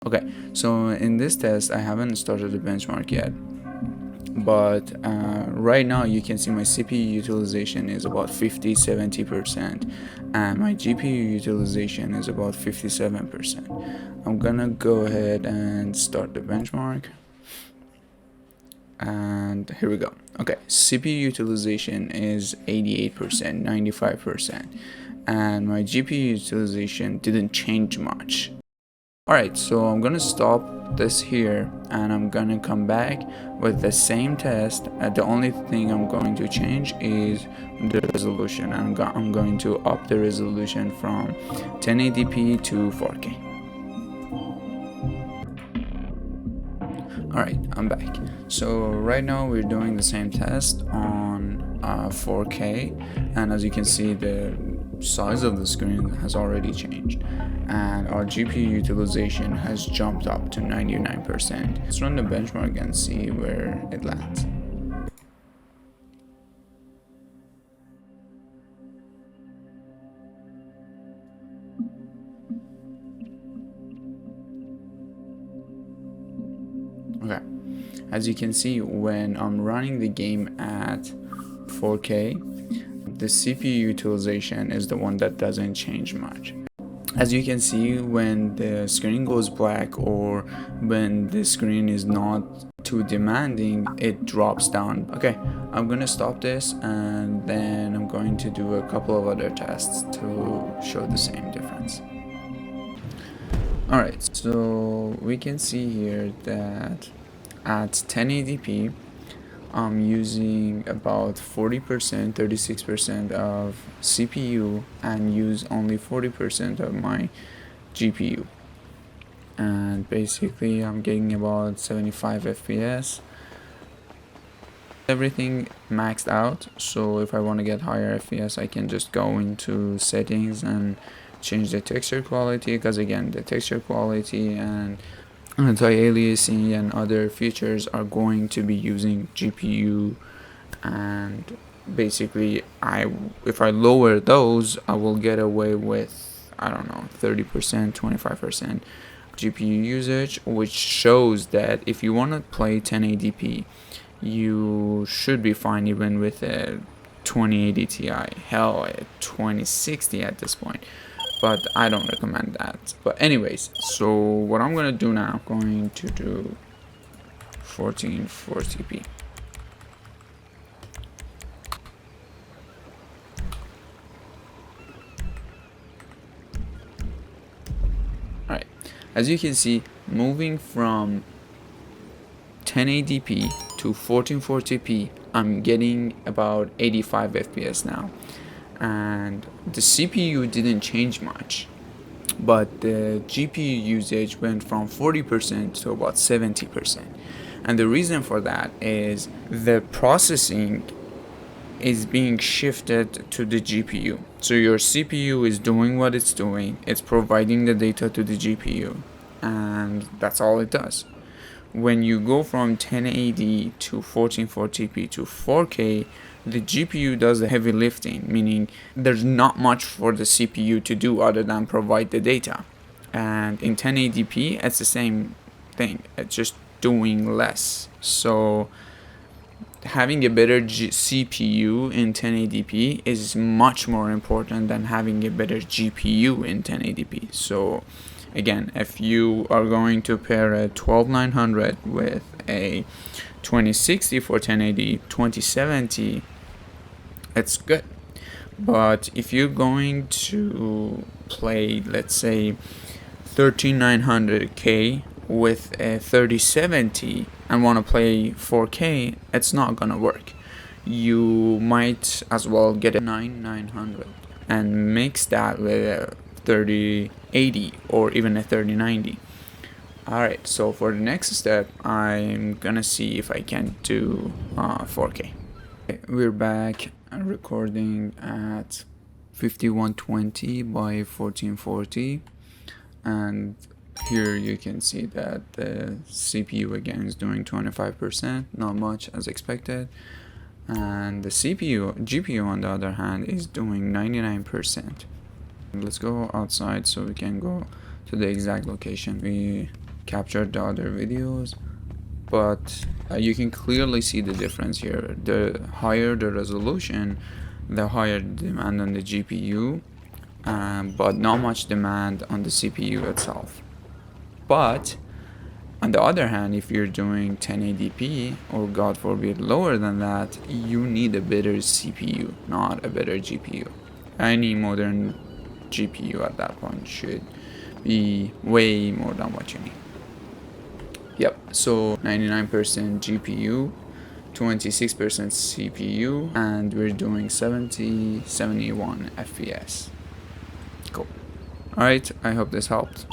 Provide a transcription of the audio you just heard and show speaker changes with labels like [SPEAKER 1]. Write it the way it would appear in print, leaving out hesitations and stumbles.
[SPEAKER 1] Okay, so in this test I haven't started the benchmark yet, but right now you can see my CPU utilization is about 50-70% and my GPU utilization is about 57%. I'm gonna go ahead and start the benchmark, and here we go. Okay, CPU utilization is 88%, 95%, and my GPU utilization didn't change much. Alright, so I'm gonna stop this here and I'm gonna come back with the same test. The only thing I'm going to change is the resolution. I'm going to up the resolution from 1080p to 4K. Alright, I'm back. So right now we're doing the same test on 4K, and as you can see the size of the screen has already changed and our GPU utilization has jumped up to 99%. Let's run the benchmark and see where it lands. Okay, as you can see, when I'm running the game at 4K, the CPU utilization is the one that doesn't change much. As you can see, when the screen goes black or when the screen is not too demanding, it drops down. Okay, I'm gonna stop this and then I'm going to do a couple of other tests to show the same difference. Alright, so we can see here that at 1080p I'm using about 40%, 36% of CPU and use only 40% of my GPU. And basically I'm getting about 75 FPS. Everything maxed out, so if I want to get higher FPS I can just go into settings and change the texture quality, because again the texture quality and anti-aliasing and other features are going to be using GPU, and basically if I lower those I will get away with, I don't know, 30%, 25% GPU usage, which shows that if you want to play 1080p you should be fine even with a 2080 Ti, hell a 2060 at this point, but I don't recommend that. But anyways, so what I'm gonna do now, I'm going to do 1440p. Alright, as you can see, moving from 1080p to 1440p, I'm getting about 85 FPS now, and the CPU didn't change much, but the GPU usage went from 40% to about 70%. And the reason for that is the processing is being shifted to the GPU. So your CPU is doing what it's doing, it's providing the data to the GPU, and that's all it does. When you go from 1080 to 1440p to 4K, the GPU does the heavy lifting, meaning there's not much for the CPU to do other than provide the data. And in 1080p, it's the same thing, it's just doing less. So having a better CPU in 1080p is much more important than having a better GPU in 1080p. So again, if you are going to pair a 12900 with a 2060 for 1080, 2070, it's good. But if you're going to play, let's say 13900K with a 3070 and want to play 4K, it's not gonna work. You might as well get a 9900 and mix that with a 3080 or even a 3090. Alright, so for the next step I'm gonna see if I can do 4K. Okay, we're back recording at 5120 by 1440, and here you can see that the CPU again is doing 25%, not much as expected, and the GPU on the other hand is doing 99%. Let's go outside so we can go to the exact location we captured the other videos, but you can clearly see the difference here. The higher the resolution, the higher the demand on the GPU, but not much demand on the CPU itself. But on the other hand, if you're doing 1080p or God forbid lower than that, you need a better CPU, not a better GPU. Any modern GPU at that point should be way more than what you need. Yep, so 99% GPU, 26% CPU, and we're doing 71 FPS. Cool. Alright, I hope this helped.